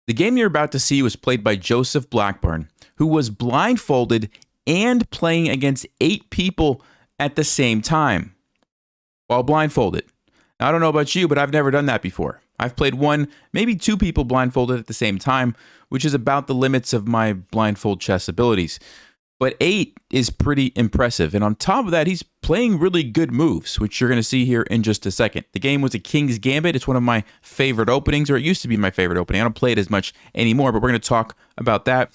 The game you're about to see was played by Joseph Blackburn, who was blindfolded and playing against 8 people at the same time while blindfolded. Now, I don't know about you, but I've never done that before. I've played 1, maybe 2 people blindfolded at the same time, which is about the limits of my blindfold chess abilities. But 8 is pretty impressive. And on top of that, he's playing really good moves, which you're going to see here in just a second. The game was a King's Gambit. It's one of my favorite openings, or it used to be my favorite opening. I don't play it as much anymore, but we're going to talk about that.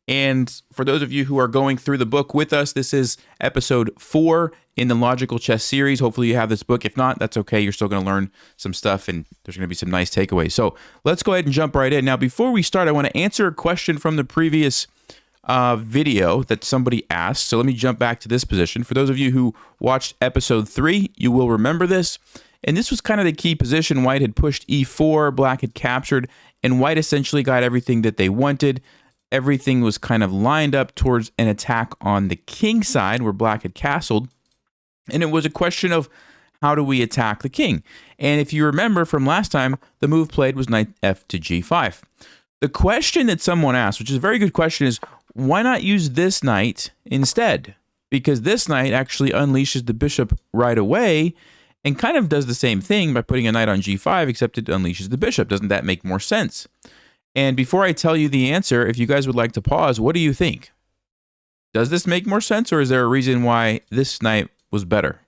And for those of you who are going through the book with us, this is episode 4 in the Logical Chess series. Hopefully you have this book. If not, that's okay. You're still going to learn some stuff, and there's going to be some nice takeaways. So let's go ahead and jump right in. Now, before we start, I want to answer a question from the previous video that somebody asked. So let me jump back to this position. For those of you who watched episode 3, you will remember this. And this was kind of the key position. White had pushed e4, black had captured, and white essentially got everything that they wanted. Everything was kind of lined up towards an attack on the king side where black had castled. And it was a question of how do we attack the king? And if you remember from last time, the move played was knight f to g5. The question that someone asked, which is a very good question, is why not use this knight instead? Because this knight actually unleashes the bishop right away and kind of does the same thing by putting a knight on g5, except it unleashes the bishop. Doesn't that make more sense? And before I tell you the answer, if you guys would like to pause, what do you think? Does this make more sense, or is there a reason why this knight was better?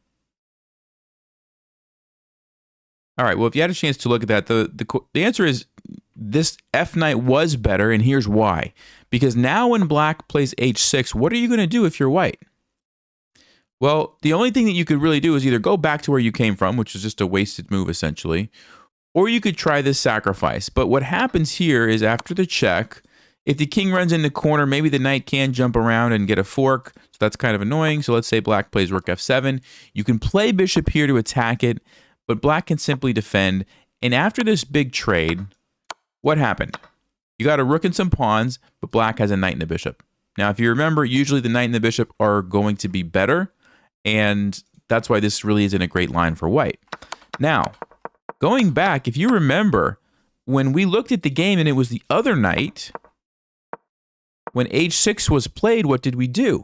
All right, well, if you had a chance to look at that, the answer is this F knight was better, and here's why. Because now when black plays h6, what are you going to do if you're white? Well, the only thing that you could really do is either go back to where you came from, which is just a wasted move essentially, or you could try this sacrifice. But what happens here is after the check, if the king runs in the corner, maybe the knight can jump around and get a fork, so that's kind of annoying. So let's say black plays rook f7. You can play bishop here to attack it, but black can simply defend. And after this big trade, what happened? You got a rook and some pawns, but black has a knight and a bishop. Now, if you remember, usually the knight and the bishop are going to be better, and that's why this really isn't a great line for white. Now, going back, if you remember, when we looked at the game and it was the other knight, when h6 was played, what did we do?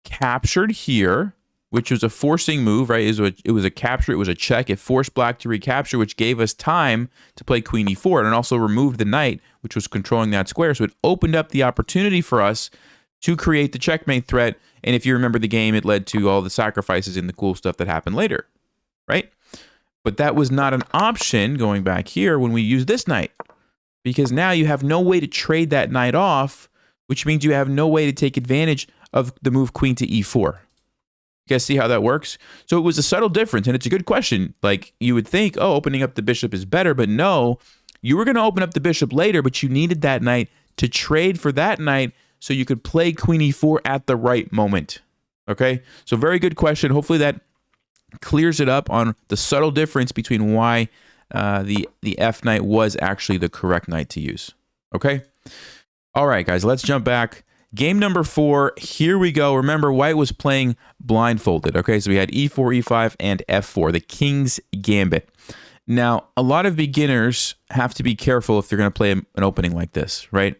Captured here, which was a forcing move, right? It was a capture, it was a check. It forced black to recapture, which gave us time to play queen e4, and it also removed the knight, which was controlling that square. So it opened up the opportunity for us to create the checkmate threat. And if you remember the game, it led to all the sacrifices and the cool stuff that happened later, right? But that was not an option going back here when we use this knight, because now you have no way to trade that knight off, which means you have no way to take advantage of the move queen to e4. You guys see how that works? So it was a subtle difference, and it's a good question. Like, you would think, oh, opening up the bishop is better, but no, you were going to open up the bishop later, but you needed that knight to trade for that knight so you could play queen e4 at the right moment. Okay? So very good question. Hopefully that clears it up on the subtle difference between why the F knight was actually the correct knight to use. Okay? All right, guys, let's jump back. Game number 4, here we go. Remember, white was playing blindfolded. Okay, so we had e4, e5, and f4, the King's Gambit. Now, a lot of beginners have to be careful if they're going to play an opening like this, right?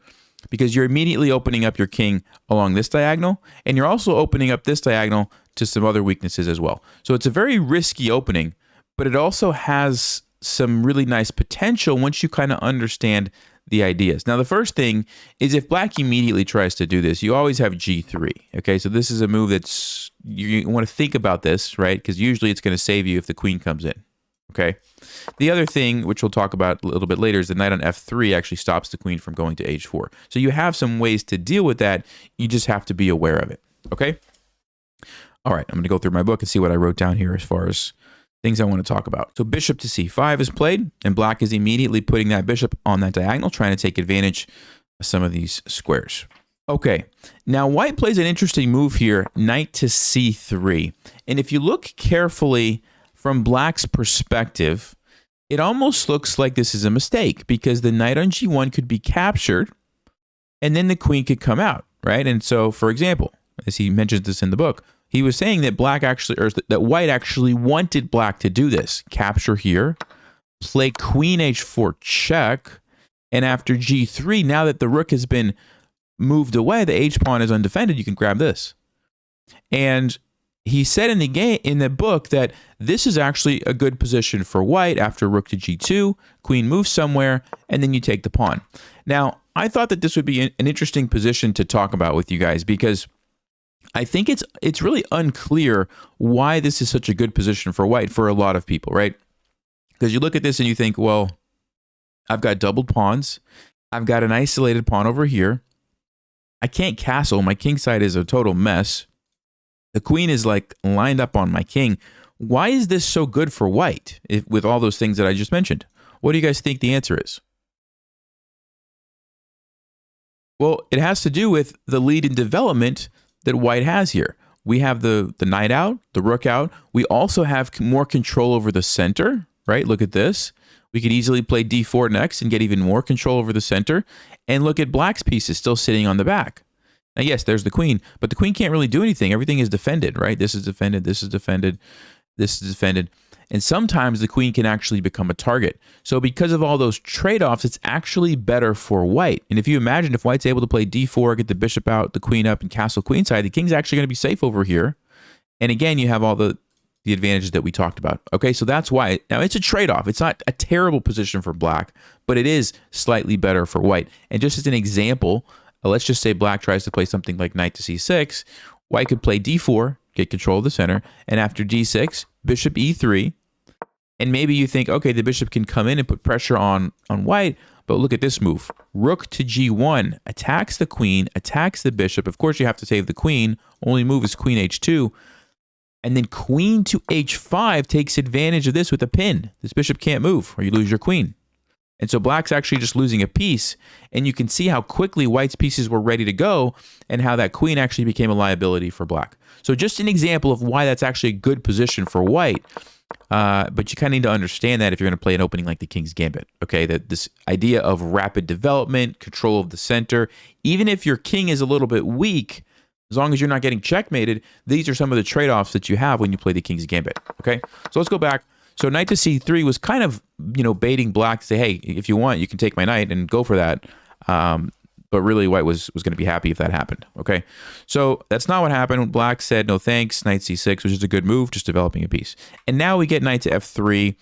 Because you're immediately opening up your king along this diagonal, and you're also opening up this diagonal to some other weaknesses as well. So it's a very risky opening, but it also has some really nice potential once you kind of understand the ideas. Now, the first thing is if black immediately tries to do this, you always have g3. Okay, so this is a move that's, you want to think about this, right? Because usually it's going to save you if the queen comes in. Okay. The other thing, which we'll talk about a little bit later, is the knight on f3 actually stops the queen from going to h4. So you have some ways to deal with that. You just have to be aware of it. Okay. All right, I'm going to go through my book and see what I wrote down here as far as things I want to talk about. So bishop to c5 is played, and black is immediately putting that bishop on that diagonal, trying to take advantage of some of these squares. Okay, now white plays an interesting move here, knight to c3. And if you look carefully from black's perspective, it almost looks like this is a mistake, because the knight on g1 could be captured, and then the queen could come out, right? And so, for example, as he mentions this in the book, he was saying that that white actually wanted black to do this. Capture here, play queen h4 check, And after g3, now that the rook has been moved away, the h-pawn is undefended, you can grab this. And he said in the book that this is actually a good position for white after rook to g2, queen moves somewhere, and then you take the pawn. Now, I thought that this would be an interesting position to talk about with you guys because I think it's really unclear why this is such a good position for white for a lot of people, right? Because you look at this and you think, well, I've got doubled pawns. I've got an isolated pawn over here. I can't castle. My king side is a total mess. The queen is like lined up on my king. Why is this so good for white with all those things that I just mentioned? What do you guys think the answer is? Well, it has to do with the lead in development that white has here. We have the knight out, the rook out. We also have more control over the center, right? Look at this. We could easily play d4 next and get even more control over the center. And look at black's pieces still sitting on the back. Now, yes, there's the queen, but the queen can't really do anything. Everything is defended, right? This is defended, this is defended, this is defended. And sometimes the queen can actually become a target. So because of all those trade-offs, it's actually better for white. And if you imagine if white's able to play d4, get the bishop out, the queen up, and castle queenside, the king's actually going to be safe over here. And again, you have all the advantages that we talked about. Okay, so that's why. Now, it's a trade-off. It's not a terrible position for black, but it is slightly better for white. And just as an example, let's just say black tries to play something like knight to c6. White could play d4, get control of the center, and after d6, bishop e3, and maybe you think, okay, the bishop can come in and put pressure on white, but look at this move. Rook to g1 attacks the queen, attacks the bishop. Of course, you have to save the queen. Only move is queen h2. And then queen to h5 takes advantage of this with a pin. This bishop can't move, or you lose your queen. And so black's actually just losing a piece, and you can see how quickly white's pieces were ready to go and how that queen actually became a liability for black. So just an example of why that's actually a good position for white, but you kind of need to understand that if you're going to play an opening like the King's Gambit, okay? That this idea of rapid development, control of the center, even if your king is a little bit weak, as long as you're not getting checkmated, these are some of the trade-offs that you have when you play the King's Gambit, okay? So let's go back. So knight to c3 was kind of, baiting black to say, hey, if you want, you can take my knight and go for that. But really, white was going to be happy if that happened, okay? So that's not what happened. Black said, no thanks, knight c6, which is a good move, just developing a piece. And now we get knight to f3,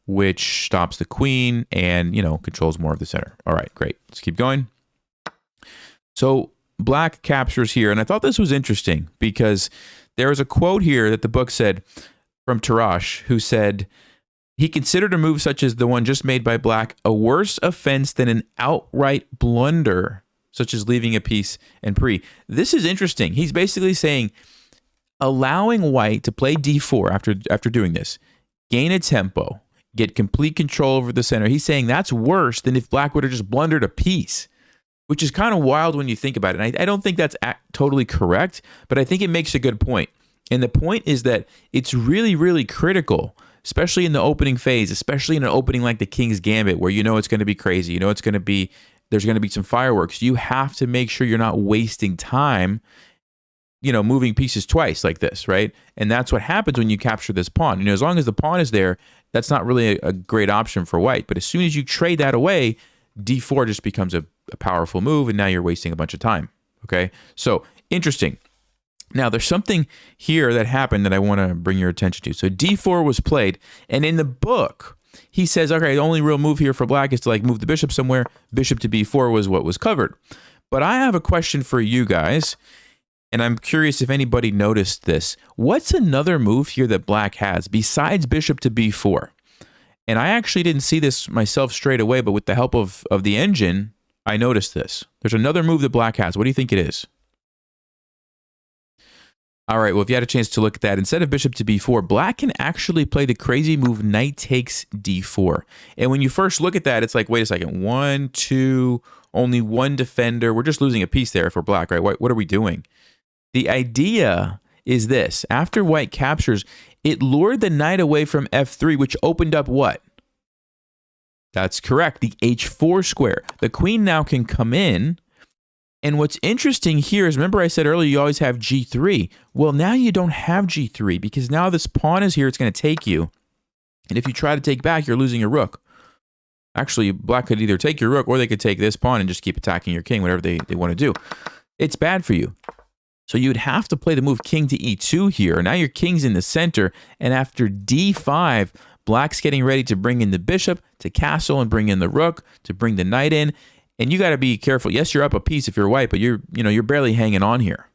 which stops the queen and, controls more of the center. All right, great. Let's keep going. So black captures here, and I thought this was interesting because there was a quote here that the book said from Tarash, who said, he considered a move such as the one just made by black a worse offense than an outright blunder, such as leaving a piece and pre. This is interesting. He's basically saying, allowing white to play d4 after doing this, gain a tempo, get complete control over the center. He's saying that's worse than if black would have just blundered a piece, which is kind of wild when you think about it. And I don't think that's totally correct, but I think it makes a good point. And the point is that it's really, really critical, especially in the opening phase, especially in an opening like the King's Gambit, where it's going to be crazy. There's going to be some fireworks. You have to make sure you're not wasting time, moving pieces twice like this, right? And that's what happens when you capture this pawn. As long as the pawn is there, that's not really a great option for white. But as soon as you trade that away, d4 just becomes a powerful move, and now you're wasting a bunch of time, okay? So, interesting. Now, there's something here that happened that I want to bring your attention to. So d4 was played, and in the book, he says, okay, the only real move here for black is to move the bishop somewhere. Bishop to b4 was what was covered. But I have a question for you guys, and I'm curious if anybody noticed this. What's another move here that black has besides bishop to b4? And I actually didn't see this myself straight away, but with the help of the engine, I noticed this. There's another move that black has. What do you think it is? All right, well, if you had a chance to look at that, instead of bishop to b4, black can actually play the crazy move knight takes d4. And when you first look at that, it's like, wait a second, 1, 2, only one defender. We're just losing a piece there if we're black, right? What are we doing? The idea is this. After white captures, it lured the knight away from f3, which opened up what? That's correct, the h4 square. The queen now can come in. And what's interesting here is, remember I said earlier you always have g3. Well, now you don't have g3 because now this pawn is here. It's going to take you. And if you try to take back, you're losing your rook. Actually, black could either take your rook or they could take this pawn and just keep attacking your king, whatever they want to do. It's bad for you. So you'd have to play the move king to e2 here. Now your king's in the center, and after d5, black's getting ready to bring in the bishop, to castle and bring in the rook, to bring the knight in. And you got to be careful. Yes, you're up a piece if you're white, but you're barely hanging on here.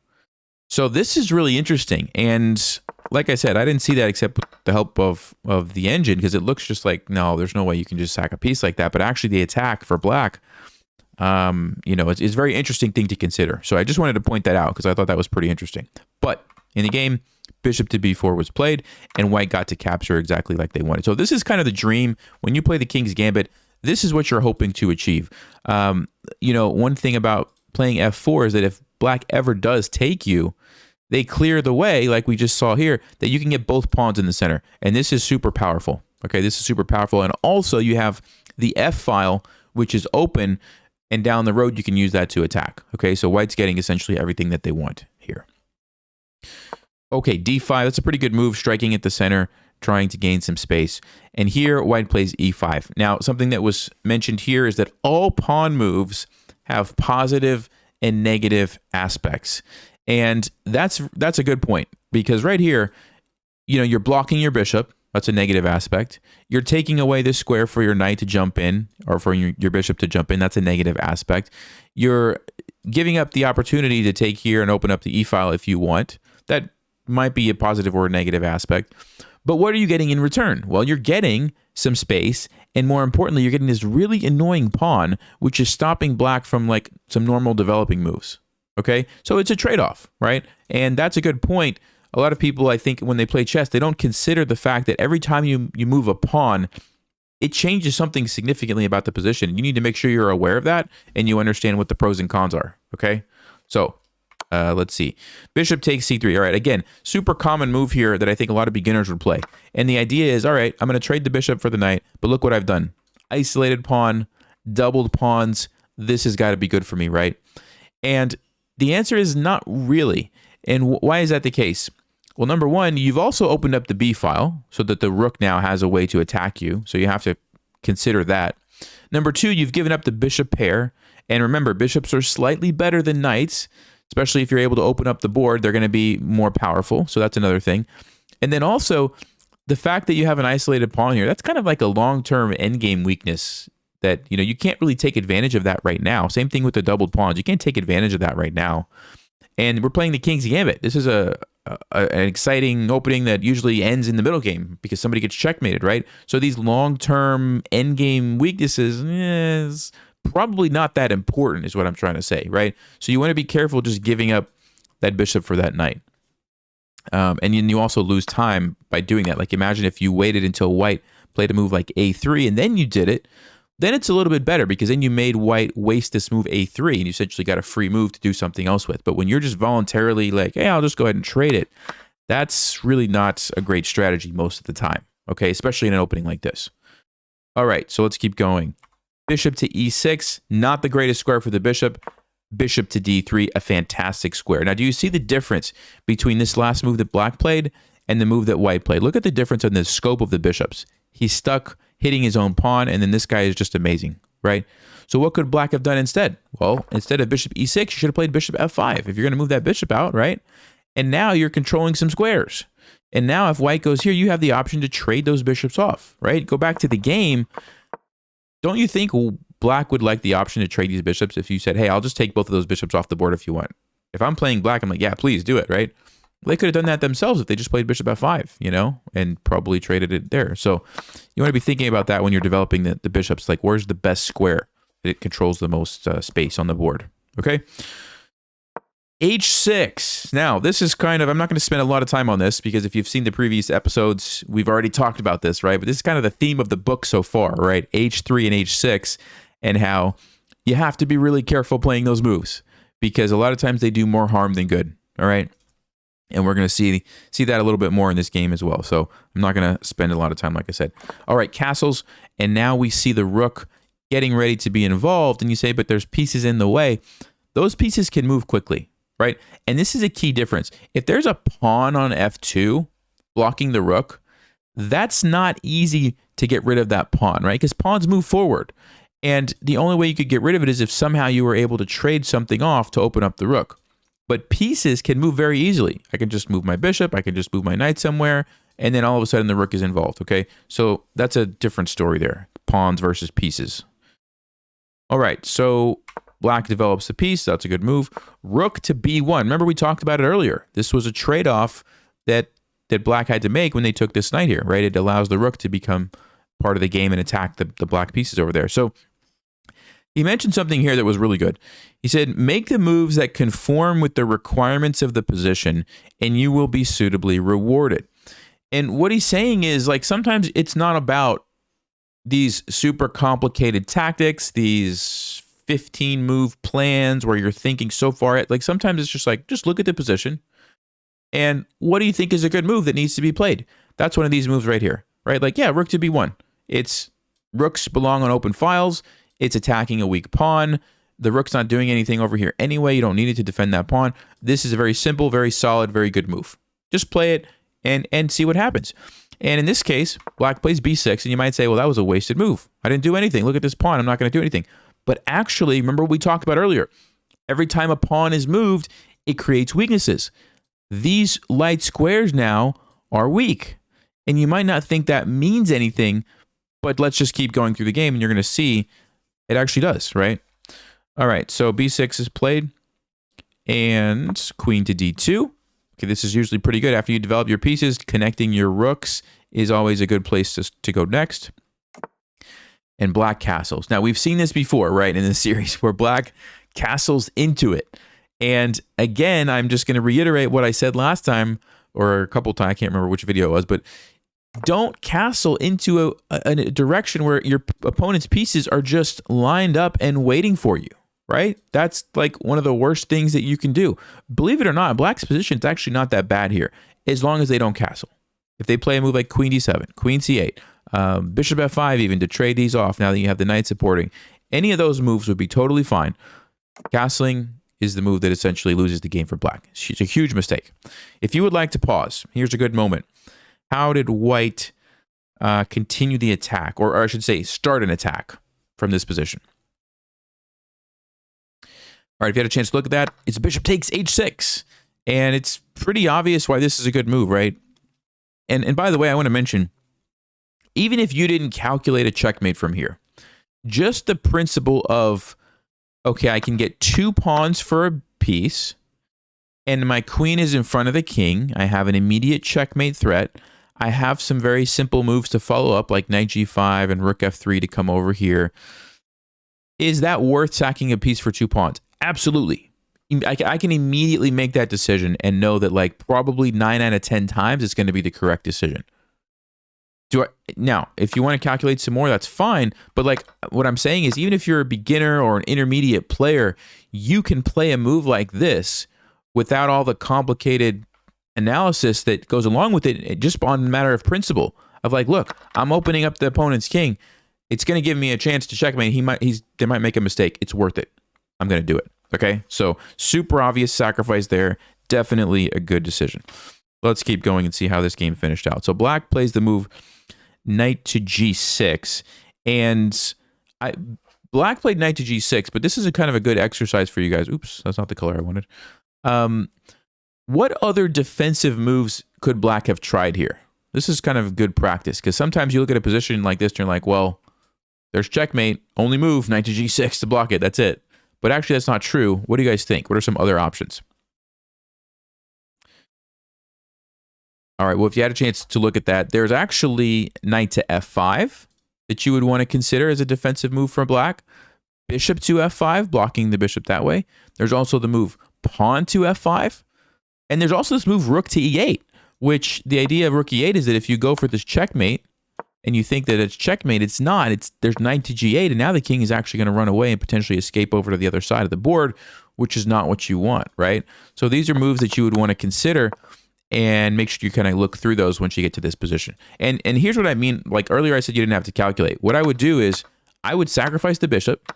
So this is really interesting. And like I said, I didn't see that except with the help of the engine, because it looks just like, no, there's no way you can just sack a piece like that. But actually the attack for black, it's a very interesting thing to consider. So I just wanted to point that out because I thought that was pretty interesting. But in the game, bishop to b4 was played, and white got to capture exactly like they wanted. So this is kind of the dream. When you play the King's Gambit, this is what you're hoping to achieve. One thing about playing f4 is that if black ever does take you, they clear the way, like we just saw here, that you can get both pawns in the center. And this is super powerful. Okay, this is super powerful. And also you have the f file, which is open, and down the road you can use that to attack. Okay, so white's getting essentially everything that they want here. Okay, d5, that's a pretty good move, striking at the center, trying to gain some space. And here, white plays e5. Now, something that was mentioned here is that all pawn moves have positive and negative aspects. And that's a good point, because right here, you're blocking your bishop. That's a negative aspect. You're taking away this square for your knight to jump in, or for your bishop to jump in. That's a negative aspect. You're giving up the opportunity to take here and open up the e-file if you want. That might be a positive or a negative aspect. But what are you getting in return? Well, you're getting some space, and more importantly, you're getting this really annoying pawn, which is stopping black from like some normal developing moves. Okay, so it's a trade-off, right? And that's a good point. A lot of people, I think, when they play chess, they don't consider the fact that every time you move a pawn, it changes something significantly about the position. You need to make sure you're aware of that and you understand what the pros and cons are, okay? So, let's see. Bishop takes c3. All right, again, super common move here that I think a lot of beginners would play. And the idea is, all right, I'm going to trade the bishop for the knight, but look what I've done. Isolated pawn, doubled pawns. This has got to be good for me, right? And the answer is not really. And why is that the case? Well, number one, you've also opened up the B file so that the rook now has a way to attack you. So you have to consider that. Number two, you've given up the bishop pair. And remember, bishops are slightly better than knights, especially if you're able to open up the board. They're going to be more powerful. So that's another thing. And then also, the fact that you have an isolated pawn here, that's kind of like a long-term endgame weakness that, you can't really take advantage of that right now. Same thing with the doubled pawns. You can't take advantage of that right now. And we're playing the King's Gambit. This is an exciting opening that usually ends in the middle game because somebody gets checkmated, right? So these long-term endgame weaknesses is probably not that important, is what I'm trying to say, right? So you want to be careful just giving up that bishop for that knight. And you also lose time by doing that. Like imagine if you waited until white played a move like a3 and then you did it. Then it's a little bit better because then you made white waste this move a3 and you essentially got a free move to do something else with. But when you're just voluntarily like, hey, I'll just go ahead and trade it, that's really not a great strategy most of the time, okay? Especially in an opening like this. All right, so let's keep going. Bishop to e6, not the greatest square for the bishop. Bishop to d3, a fantastic square. Now, do you see the difference between this last move that black played and the move that white played? Look at the difference in the scope of the bishops. He's stuck hitting his own pawn, and then this guy is just amazing, right? So what could black have done instead? Well, instead of bishop e6, you should have played bishop f5 if you're going to move that bishop out, right? And now you're controlling some squares. And now if white goes here, you have the option to trade those bishops off, right? Go back to the game. Don't you think black would like the option to trade these bishops if you said, hey, I'll just take both of those bishops off the board if you want? If I'm playing black, I'm like, yeah, please do it, right? They could have done that themselves if they just played bishop f5, and probably traded it there. So you want to be thinking about that when you're developing the bishops. Like, where's the best square that it controls the most space on the board? Okay. h6. Now, this is I'm not going to spend a lot of time on this because if you've seen the previous episodes, we've already talked about this, right? But this is kind of the theme of the book so far, right? h3 and h6, and how you have to be really careful playing those moves because a lot of times they do more harm than good, all right? And we're going to see that a little bit more in this game as well. So I'm not going to spend a lot of time, like I said. All right, castles. And now we see the rook getting ready to be involved. And you say, but there's pieces in the way. Those pieces can move quickly, right? And this is a key difference. If there's a pawn on f2 blocking the rook, that's not easy to get rid of that pawn, right? Because pawns move forward. And the only way you could get rid of it is if somehow you were able to trade something off to open up the rook. But pieces can move very easily. I can just move my bishop, I can just move my knight somewhere, and then all of a sudden the rook is involved, okay? So that's a different story there. Pawns versus pieces. All right, so black develops the piece. That's a good move. Rook to b1. Remember we talked about it earlier. This was a trade-off that black had to make when they took this knight here, right? It allows the rook to become part of the game and attack the black pieces over there. So he mentioned something here that was really good. He said, make the moves that conform with the requirements of the position, and you will be suitably rewarded. And what he's saying is, like, sometimes it's not about these super complicated tactics, these 15-move plans where you're thinking so far ahead. Like, sometimes it's just like, just look at the position, and what do you think is a good move that needs to be played? That's one of these moves right here, right? Like, yeah, rook to b1. It's rooks belong on open files. It's attacking a weak pawn. The rook's not doing anything over here anyway. You don't need it to defend that pawn. This is a very simple, very solid, very good move. Just play it and see what happens. And in this case, black plays b6, and you might say, well, that was a wasted move. I didn't do anything. Look at this pawn. I'm not going to do anything. But actually, remember what we talked about earlier. Every time a pawn is moved, it creates weaknesses. These light squares now are weak. And you might not think that means anything, but let's just keep going through the game, and you're going to see it actually does, right? All right, so b6 is played, and queen to d2. Okay, this is usually pretty good. After you develop your pieces, connecting your rooks is always a good place to go next. And black castles. Now, we've seen this before, right, in this series, where black castles into it. And again, I'm just going to reiterate what I said last time, or a couple times, I can't remember which video it was, but don't castle into a direction where your opponent's pieces are just lined up and waiting for you, right? That's like one of the worst things that you can do. Believe it or not, black's position is actually not that bad here, as long as they don't castle. If they play a move like queen d7, queen c8, bishop f5 even, to trade these off now that you have the knight supporting, any of those moves would be totally fine. Castling is the move that essentially loses the game for black. It's a huge mistake. If you would like to pause, here's a good moment. How did white continue the attack, or I should say start an attack from this position? All right, if you had a chance to look at that, it's bishop takes h6. And it's pretty obvious why this is a good move, right? And by the way, I want to mention, even if you didn't calculate a checkmate from here, just the principle of, okay, I can get 2 pawns for a piece, and my queen is in front of the king. I have an immediate checkmate threat. I have some very simple moves to follow up, like knight g5 and rook f3 to come over here. Is that worth sacking a piece for 2 pawns? Absolutely. I can immediately make that decision and know that, like, probably 9 out of 10 times it's going to be the correct decision. Now, if you want to calculate some more, that's fine. But like what I'm saying is, even if you're a beginner or an intermediate player, you can play a move like this without all the complicated analysis that goes along with it, just on a matter of principle of like, look, I'm opening up the opponent's king. It's going to give me a chance to checkmate. They might make a mistake. It's worth it. I'm going to do it. Okay. So super obvious sacrifice there. Definitely a good decision. Let's keep going and see how this game finished out. So black plays the move knight to g6, and black played knight to g6, but this is a kind of a good exercise for you guys. Oops, that's not the color I wanted. What other defensive moves could black have tried here? This is kind of good practice, because sometimes you look at a position like this and you're like, well, there's checkmate, only move, knight to g6 to block it, that's it. But actually that's not true. What do you guys think? What are some other options? All right, well, if you had a chance to look at that, there's actually knight to f5 that you would want to consider as a defensive move for black. Bishop to f5, blocking the bishop that way. There's also the move pawn to f5. And there's also this move rook to e8, which the idea of rook e8 is that if you go for this checkmate and you think that it's checkmate, it's not. There's knight to g8, and now the king is actually going to run away and potentially escape over to the other side of the board, which is not what you want, right? So these are moves that you would want to consider, and make sure you kind of look through those once you get to this position. And here's what I mean. Like earlier I said you didn't have to calculate. What I would do is I would sacrifice the bishop,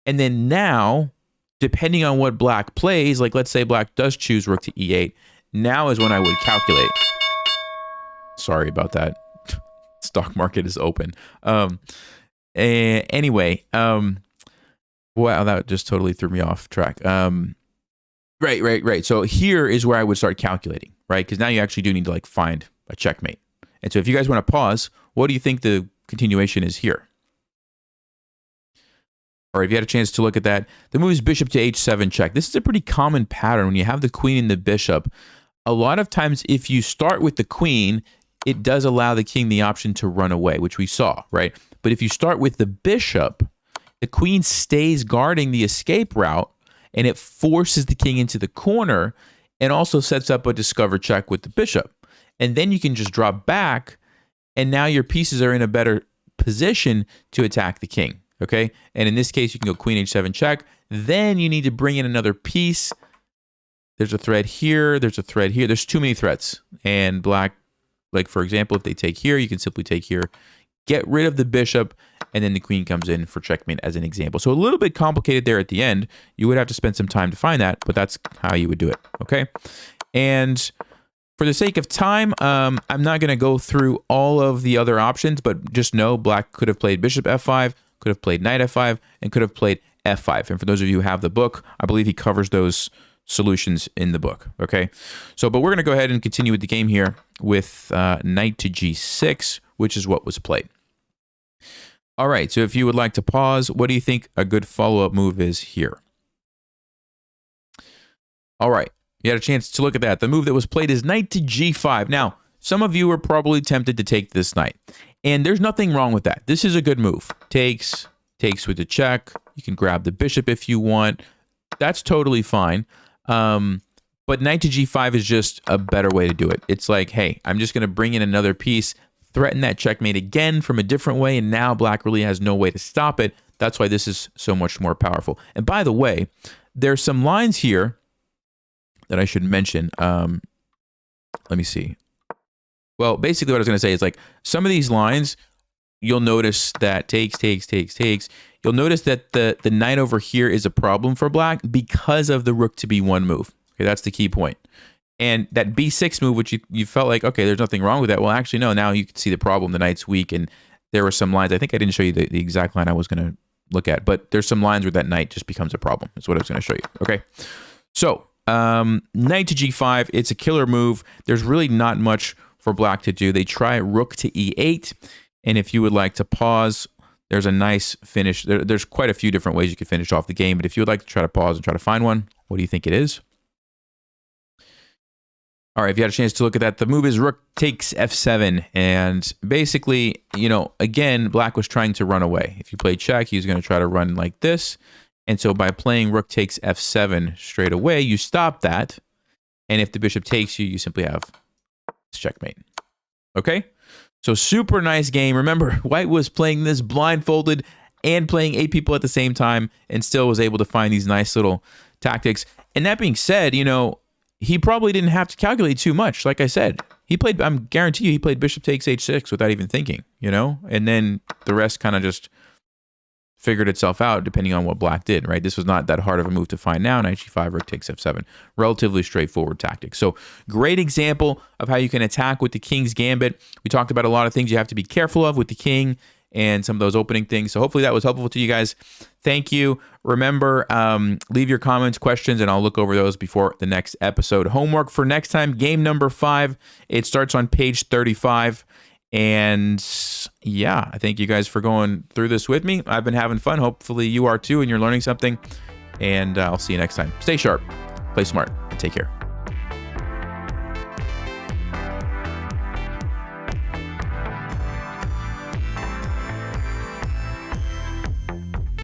and then now, depending on what black plays, like let's say black does choose rook to e8, now is when I would calculate. Sorry about that. stock market is open. Anyway, wow, that just totally threw me off track. Right. So here is where I would start calculating, right? Because now you actually do need to like find a checkmate. And so if you guys want to pause, what do you think the continuation is here? Or if you had a chance to look at that, the move is bishop to h7 check. This is a pretty common pattern when you have the queen and the bishop. A lot of times if you start with the queen, it does allow the king the option to run away, which we saw, right? But if you start with the bishop, the queen stays guarding the escape route, and it forces the king into the corner and also sets up a discover check with the bishop. And then you can just drop back, and now your pieces are in a better position to attack the king, okay? And in this case, you can go queen h7 check. Then you need to bring in another piece. There's a thread here. There's a thread here. There's too many threads. And black, like for example, if they take here, you can simply take here, get rid of the bishop, and then the queen comes in for checkmate as an example. So a little bit complicated there at the end. You would have to spend some time to find that, but that's how you would do it, okay? And for the sake of time, I'm not going to go through all of the other options, but just know black could have played bishop f5, could have played knight f5, and could have played f5. And for those of you who have the book, I believe he covers those solutions in the book, okay? So, but we're going to go ahead and continue with the game here with knight to g6, which is what was played. All right, so if you would like to pause, what do you think a good follow-up move is here? All right, you had a chance to look at that. The move that was played is knight to g5. Now, some of you are probably tempted to take this knight, and there's nothing wrong with that. This is a good move. Takes with the check. You can grab the bishop if you want. That's totally fine. But knight to g5 is just a better way to do it. It's like, hey, I'm just going to bring in another piece, threaten that checkmate again from a different way, and now black really has no way to stop it. That's why this is so much more powerful. And by the way, there's some lines here that I should mention. Let me see. Well, basically what I was going to say is like some of these lines, you'll notice that takes. You'll notice that the knight over here is a problem for black because of the rook to b1 move. Okay, that's the key point. And that b6 move, which you felt like, okay, there's nothing wrong with that. Well, actually, no, now you can see the problem. The knight's weak, and there were some lines. I think I didn't show you the exact line I was going to look at, but there's some lines where that knight just becomes a problem. That's what I was going to show you, okay? So, knight to g5, it's a killer move. There's really not much for black to do. They try rook to e8, and if you would like to pause, there's a nice finish. There's quite a few different ways you could finish off the game, but if you would like to try to pause and try to find one, what do you think it is? All right, if you had a chance to look at that, the move is rook takes f7. And basically, you know, again, black was trying to run away. If you play check, he was going to try to run like this. And so by playing rook takes f7 straight away, you stop that. And if the bishop takes you, you simply have checkmate. Okay? So super nice game. Remember, white was playing this blindfolded and playing 8 people at the same time and still was able to find these nice little tactics. And that being said, you know, he probably didn't have to calculate too much. Like I said, he played, I'm guarantee you, he played bishop takes h6 without even thinking, you know? And then the rest kind of just figured itself out depending on what black did, right? This was not that hard of a move to find now. Knight g5, rook takes f7. Relatively straightforward tactic. So great example of how you can attack with the king's gambit. We talked about a lot of things you have to be careful of with the king and some of those opening things. So hopefully that was helpful to you guys. Thank you. Remember, leave your comments, questions, and I'll look over those before the next episode. Homework for next time, game number 5. It starts on page 35. And yeah, I thank you guys for going through this with me. I've been having fun. Hopefully you are too, and you're learning something. And I'll see you next time. Stay sharp, play smart, and take care.